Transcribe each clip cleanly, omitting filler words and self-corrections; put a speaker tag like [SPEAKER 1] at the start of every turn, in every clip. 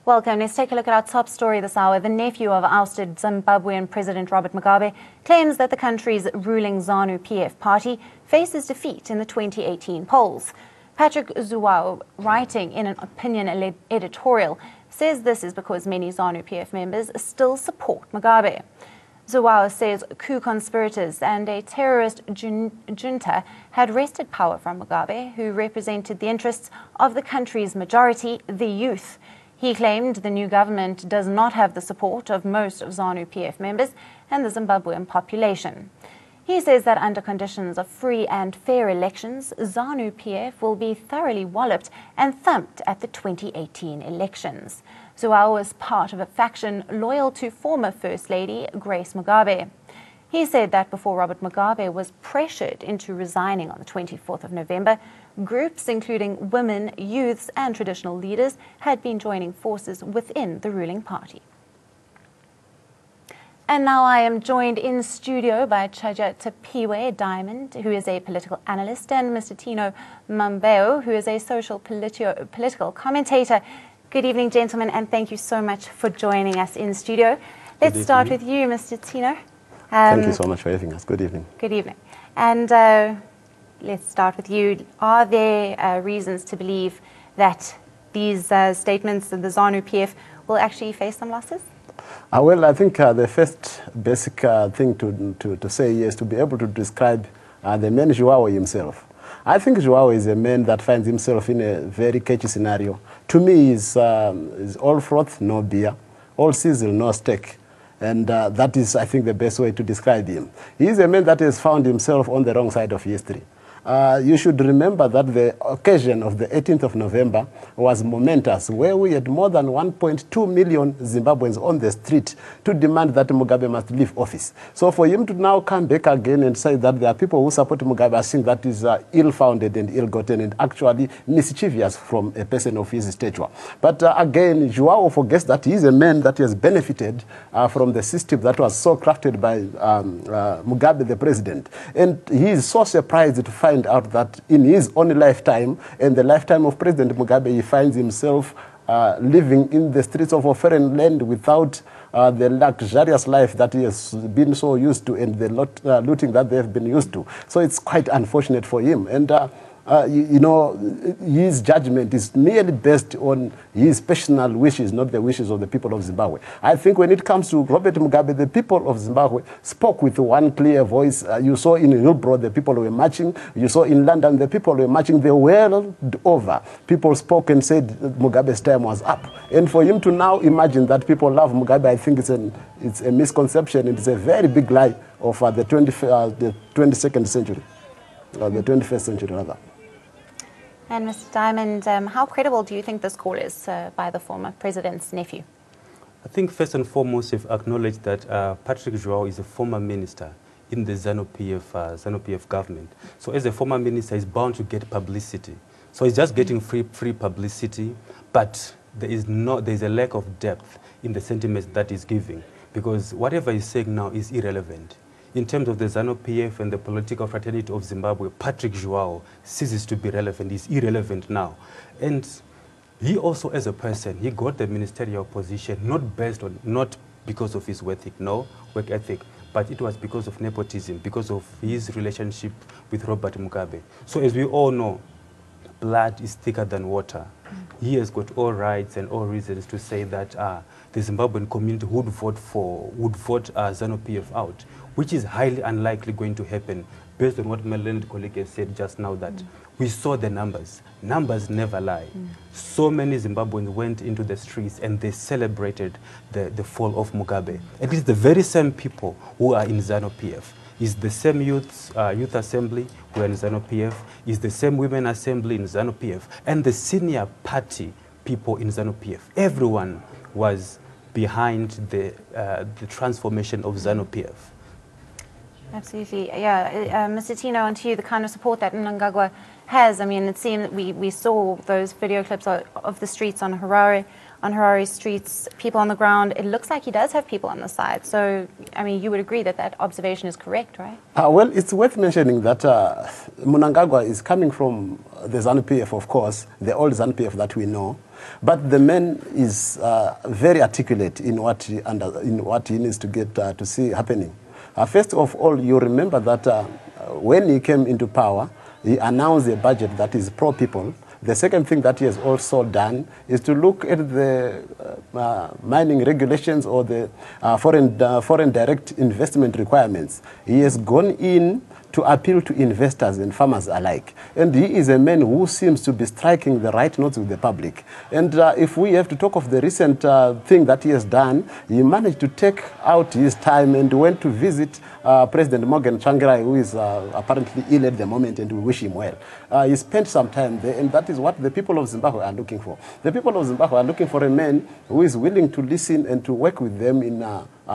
[SPEAKER 1] Welcome. Let's take a look at our top story this hour. The nephew of ousted Zimbabwean President Robert Mugabe claims that the country's ruling Zanu-PF party faces defeat in the 2018 polls. Patrick Zhuwao, writing in an opinion editorial, says this is because many Zanu-PF members still support Mugabe. Zhuwao says coup conspirators and a terrorist junta had wrested power from Mugabe, who represented the interests of the country's majority, the youth. He claimed the new government does not have the support of most of Zanu-PF members and the Zimbabwean population. He says that under conditions of free and fair elections, Zanu-PF will be thoroughly walloped and thumped at the 2018 elections. Zhuwao was part of a faction loyal to former First Lady Grace Mugabe. He said that before Robert Mugabe was pressured into resigning on the 24th of November, groups including women, youths and traditional leaders had been joining forces within the ruling party. And now I am joined in studio by Chaja Tapiwe Diamond, who is a political analyst, and Mr. Tino Mambeo, who is a social political commentator. Good evening, gentlemen, and thank you so much for joining us in studio. Let's start with you, Mr. Tino.
[SPEAKER 2] Thank you so much for having us. Good evening.
[SPEAKER 1] Good evening. And let's start with you. Are there reasons to believe that these statements of the Zanu-PF will actually face some losses?
[SPEAKER 2] Well, I think the first basic thing to say is to be able to describe the man Zhuwao himself. I think Zhuwao is a man that finds himself in a very catchy scenario. To me, is all froth, no beer, all sizzle, no steak. And that is, I think, the best way to describe him. He is a man that has found himself on the wrong side of history. You should remember that the occasion of the 18th of November was momentous, where we had more than 1.2 million Zimbabweans on the street to demand that Mugabe must leave office. So for him to now come back again and say that there are people who support Mugabe, I think that is ill-founded and ill-gotten and actually mischievous from a person of his stature. But again, Zhuwao forgets that he is a man that has benefited from the system that was so crafted by Mugabe, the president. And he is so surprised to find out that in his own lifetime and the lifetime of President Mugabe, he finds himself living in the streets of a foreign land without the luxurious life that he has been so used to and the looting that they have been used to. So it's quite unfortunate for him. And you know, his judgment is merely based on his personal wishes, not the wishes of the people of Zimbabwe. I think when it comes to Robert Mugabe, the people of Zimbabwe spoke with one clear voice. You saw in Hillbrow, the people were marching. You saw in London, the people were marching. The world over, people spoke and said Mugabe's time was up. And for him to now imagine that people love Mugabe, I think it's a misconception. It's a very big lie of the 22nd century, or the 21st century, rather.
[SPEAKER 1] And Mr. Diamond, how credible do you think this call is by the former president's nephew?
[SPEAKER 3] I think first and foremost, you've acknowledged that Patrick Zhuwao is a former minister in the Zanu-PF government. So as a former minister, he's bound to get publicity. So he's just getting free publicity, but there is a lack of depth in the sentiments that he's giving, because whatever he's saying now is irrelevant. In terms of the Zanu-PF and the political fraternity of Zimbabwe, Patrick Zhuwao ceases to be relevant. He's irrelevant now. And he also, as a person, he got the ministerial position not because of his work ethic, but it was because of nepotism, because of his relationship with Robert Mugabe. So as we all know, blood is thicker than water. He has got all rights and all reasons to say that the Zimbabwean community would vote Zanu-PF out, which is highly unlikely going to happen based on what my learned colleague has said just now, that we saw the numbers. Numbers never lie. So many Zimbabweans went into the streets and they celebrated the fall of Mugabe. It is the very same people who are in Zanu-PF. It's the same youth assembly who are in Zanu-PF. It's the same women assembly in Zanu-PF. And the senior party people in Zanu-PF. Everyone was behind the transformation of Zanu-PF.
[SPEAKER 1] Absolutely. Yeah. Mr. Tino, on to you, the kind of support that Mnangagwa has. I mean, it seemed that we saw those video clips of the streets on Harare streets, people on the ground. It looks like he does have people on the side. So, I mean, you would agree that that observation is correct, right?
[SPEAKER 2] Well, it's worth mentioning that Mnangagwa is coming from the Zanu-PF, of course, the old Zanu-PF that we know. But the man is very articulate in what he needs to get to see happening. First of all, you remember that when he came into power, he announced a budget that is pro-people. The second thing that he has also done is to look at the mining regulations or the foreign direct investment requirements. He has gone in to appeal to investors and farmers alike. And he is a man who seems to be striking the right notes with the public. And if we have to talk of the recent thing that he has done, he managed to take out his time and went to visit President Morgan Tsvangirai, who is apparently ill at the moment, and we wish him well. He spent some time there, and that is what the people of Zimbabwe are looking for. The people of Zimbabwe are looking for a man who is willing to listen and to work with them in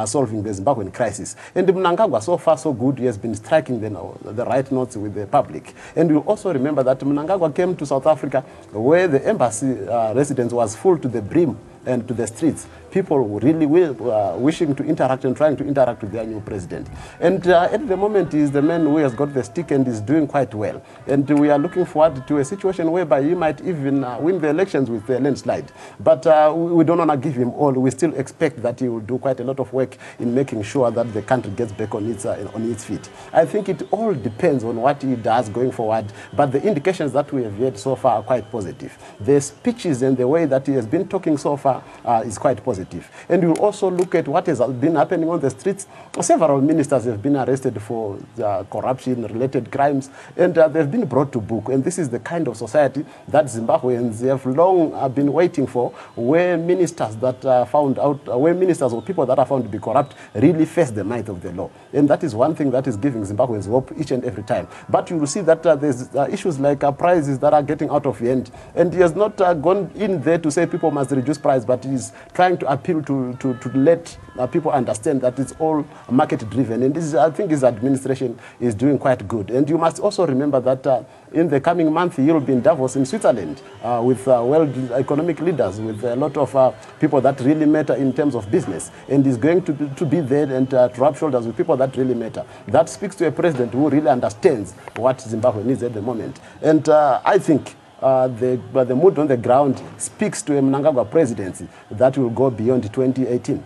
[SPEAKER 2] solving the Zimbabwean crisis. And Mnangagwa, so far so good, he has been striking the right notes with the public. And you also remember that Mnangagwa came to South Africa where the embassy residence was full to the brim and to the streets. People really wishing to interact and trying to interact with their new president. And at the moment, he is the man who has got the stick and is doing quite well. And we are looking forward to a situation whereby he might even win the elections with the landslide. But we don't want to give him all. We still expect that he will do quite a lot of work in making sure that the country gets back on its feet. I think it all depends on what he does going forward. But the indications that we have had so far are quite positive. The speeches and the way that he has been talking so far is quite positive. And we'll also look at what has been happening on the streets. Several ministers have been arrested for corruption-related crimes, and they've been brought to book. And this is the kind of society that Zimbabweans have long been waiting for, where ministers where ministers or people that are found to be corrupt really face the might of the law. And that is one thing that is giving Zimbabweans hope each and every time. But you will see that there's issues like prices that are getting out of hand. And he has not gone in there to say people must reduce price, but he's trying to appeal to let people understand that it's all market-driven. And this, I think his administration is doing quite good. And you must also remember that in the coming month, he'll be in Davos in Switzerland with world economic leaders, with a lot of people that really matter in terms of business. And he's going to be there and to rub shoulders with people that really matter. That speaks to a president who really understands what Zimbabwe needs at the moment. And I think the mood on the ground speaks to a Mnangagwa presidency that will go beyond 2018.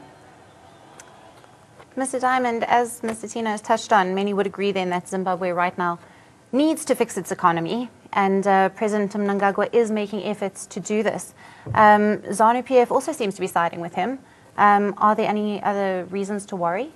[SPEAKER 1] Mr. Diamond, as Mr. Tino has touched on, many would agree then that Zimbabwe right now needs to fix its economy, and President Mnangagwa is making efforts to do this. Zanu-PF also seems to be siding with him. Are there any other reasons to worry?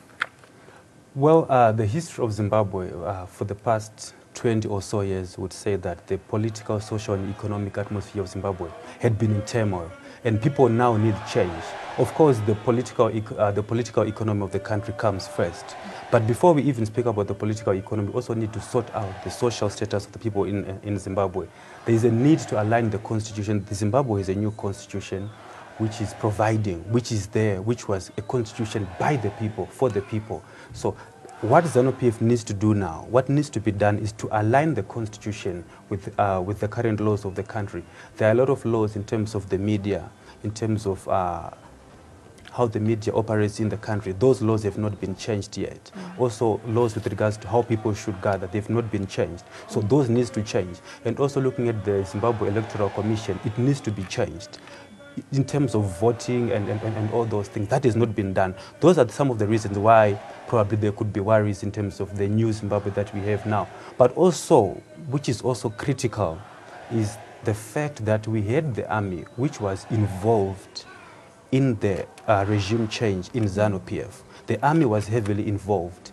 [SPEAKER 3] Well, the history of Zimbabwe for the past 20 or so years would say that the political, social, and economic atmosphere of Zimbabwe had been in turmoil, and people now need change. Of course, the political economy of the country comes first. But before we even speak about the political economy, we also need to sort out the social status of the people in Zimbabwe. There is a need to align the constitution. Zimbabwe is a new constitution which is providing, which is there, which was a constitution by the people, for the people. So what Zanu-PF needs to do now, what needs to be done is to align the constitution with the current laws of the country. There are a lot of laws in terms of the media, in terms of how the media operates in the country. Those laws have not been changed yet. Also, laws with regards to how people should gather, they've not been changed. So those needs to change. And also looking at the Zimbabwe Electoral Commission, it needs to be changed. In terms of voting and all those things, that has not been done. Those are some of the reasons why probably there could be worries in terms of the new Zimbabwe that we have now. But also, which is also critical, is the fact that we had the army, which was involved in the regime change in Zanu-PF. The army was heavily involved.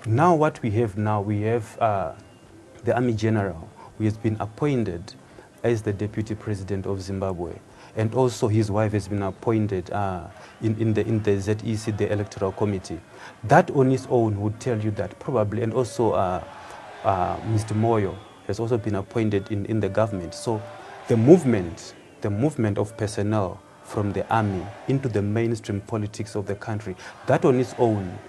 [SPEAKER 3] Now what we have now, we have the army general who has been appointed as the deputy president of Zimbabwe. And also his wife has been appointed in the ZEC, the electoral committee. That on its own would tell you that probably, and also Mr. Moyo has also been appointed in the government. So the movement of personnel from the army into the mainstream politics of the country, that on its own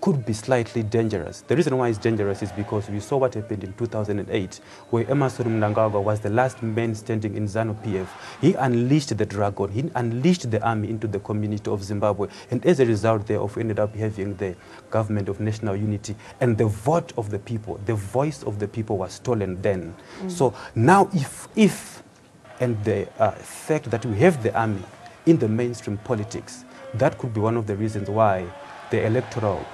[SPEAKER 3] could be slightly dangerous. The reason why it's dangerous is because we saw what happened in 2008, where Emmerson Mnangagwa was the last man standing in Zanu-PF. He unleashed the dragon, he unleashed the army into the community of Zimbabwe, and as a result thereof, ended up having the government of national unity, and the vote of the people, the voice of the people was stolen then. So now if and the fact that we have the army in the mainstream politics, that could be one of the reasons why the electoral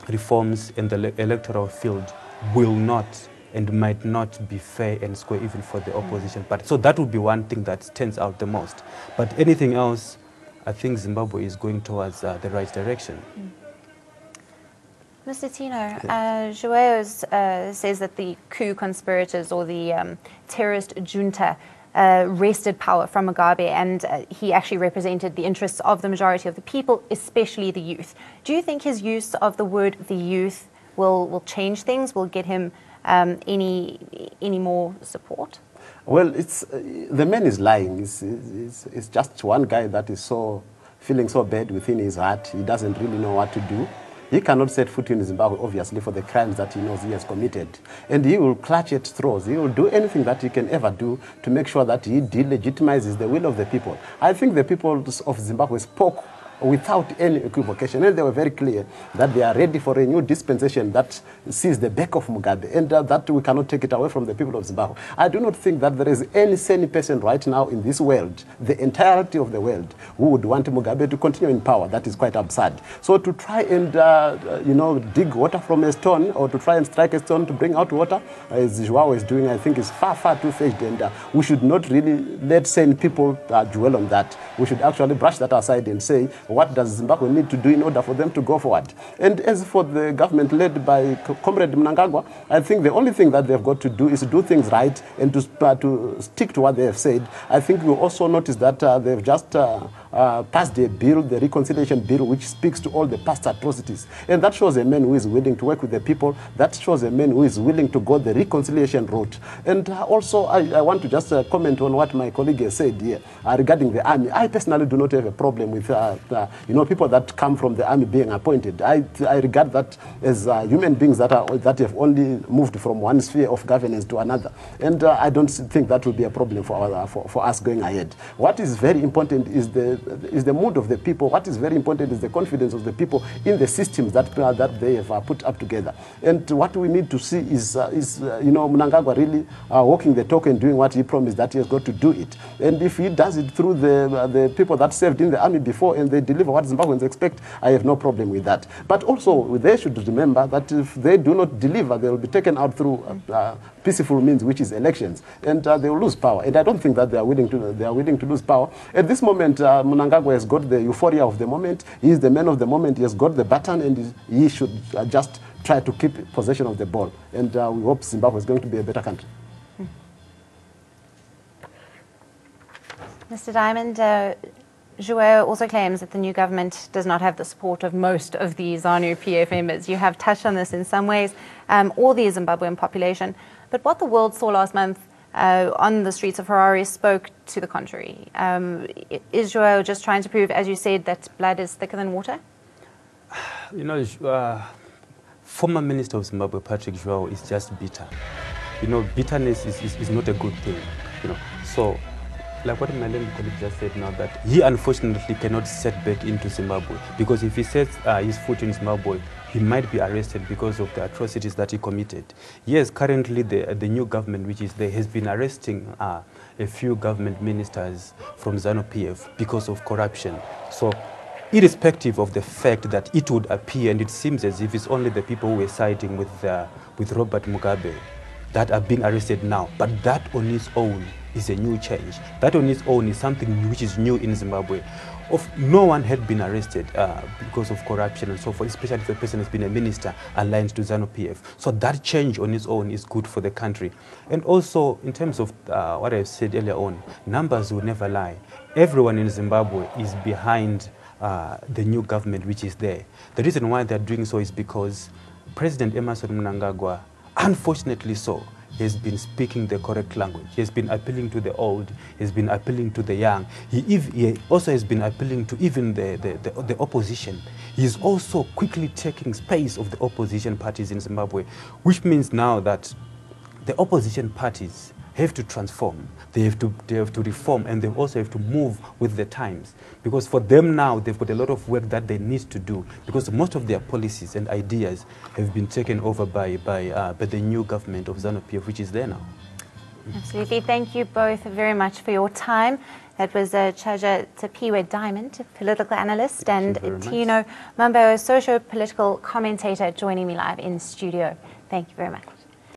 [SPEAKER 3] reforms in the electoral field will not and might not be fair and square even for the opposition party. So that would be one thing that stands out the most. But anything else, I think Zimbabwe is going towards the right direction.
[SPEAKER 1] Mr. Tino, João says that the coup conspirators or the terrorist junta wrested power from Mugabe, and he actually represented the interests of the majority of the people, especially the youth. Do you think his use of the word "the youth" will change things? Will get him any more support?
[SPEAKER 2] Well, it's the man is lying. It's just one guy that is feeling so bad within his heart. He doesn't really know what to do. He cannot set foot in Zimbabwe, obviously, for the crimes that he knows he has committed. And he will clutch at straws. He will do anything that he can ever do to make sure that he delegitimizes the will of the people. I think the people of Zimbabwe spoke without any equivocation, and they were very clear that they are ready for a new dispensation that sees the back of Mugabe, and that we cannot take it away from the people of Zimbabwe. I do not think that there is any sane person right now in this world, the entirety of the world, who would want Mugabe to continue in power. That is quite absurd. So to try and dig water from a stone, or to try and strike a stone to bring out water, as João is doing, I think is far, far too fetched, and we should not really let sane people dwell on that. We should actually brush that aside and say, what does Zimbabwe need to do in order for them to go forward? And as for the government led by Comrade Mnangagwa, I think the only thing that they've got to do is to do things right and to stick to what they have said. I think you also notice that they've just passed a bill, the reconciliation bill, which speaks to all the past atrocities. And that shows a man who is willing to work with the people. That shows a man who is willing to go the reconciliation route. And also, I want to just comment on what my colleague has said here regarding the army. I personally do not have a problem with people that come from the army being appointed. I regard that as human beings that have only moved from one sphere of governance to another. And I don't think that will be a problem for us going ahead. What is very important is the mood of the people. What is very important is the confidence of the people in the systems that they have put up together. And what we need to see is Mnangagwa really walking the talk and doing what he promised that he has got to do it. And if he does it through the people that served in the army before and they deliver what Zimbabweans expect, I have no problem with that. But also, they should remember that if they do not deliver, they will be taken out through peaceful means, which is elections, and they will lose power. And I don't think that they are willing to lose power. At this moment, Mnangagwa has got the euphoria of the moment. He is the man of the moment. He has got the baton, and he should just try to keep possession of the ball. And we hope Zimbabwe is going to be a better country.
[SPEAKER 1] Mr. Diamond, João also claims that the new government does not have the support of most of the Zanu-PF members. You have touched on this in some ways, or the Zimbabwean population. But what the world saw last month on the streets of Harare spoke to the contrary. Is João just trying to prove, as you said, that blood is thicker than water?
[SPEAKER 3] Former Minister of Zimbabwe, Patrick João, is just bitter. Bitterness is not a good thing. So, like what my colleague just said now, that he unfortunately cannot set back into Zimbabwe, because if he sets his foot in Zimbabwe, he might be arrested because of the atrocities that he committed. Yes, currently the new government, which is there, has been arresting a few government ministers from Zanu-PF because of corruption. So, irrespective of the fact that it would appear, and it seems as if it's only the people who were siding with Robert Mugabe that are being arrested now, but that on its own is a new change. That on its own is something which is new in Zimbabwe. No one had been arrested because of corruption and so forth, especially if a person has been a minister aligned to Zanu-PF. So that change on its own is good for the country. And also, in terms of what I said earlier on, numbers will never lie. Everyone in Zimbabwe is behind the new government which is there. The reason why they're doing so is because President Emerson Mnangagwa, unfortunately so, he has been speaking the correct language. He has been appealing to the old. He has been appealing to the young. He also has been appealing to even the opposition. He is also quickly taking space of the opposition parties in Zimbabwe, which means now that the opposition parties have to transform. They have to reform, and they also have to move with the times. Because for them now, they've got a lot of work that they need to do, because most of their policies and ideas have been taken over by the new government of Zanu-PF, which is there now.
[SPEAKER 1] Absolutely. Thank you both very much for your time. That was Chaja Tapiwe Diamond, political analyst, and Tino Mambo, socio-political commentator, joining me live in studio. Thank you very much.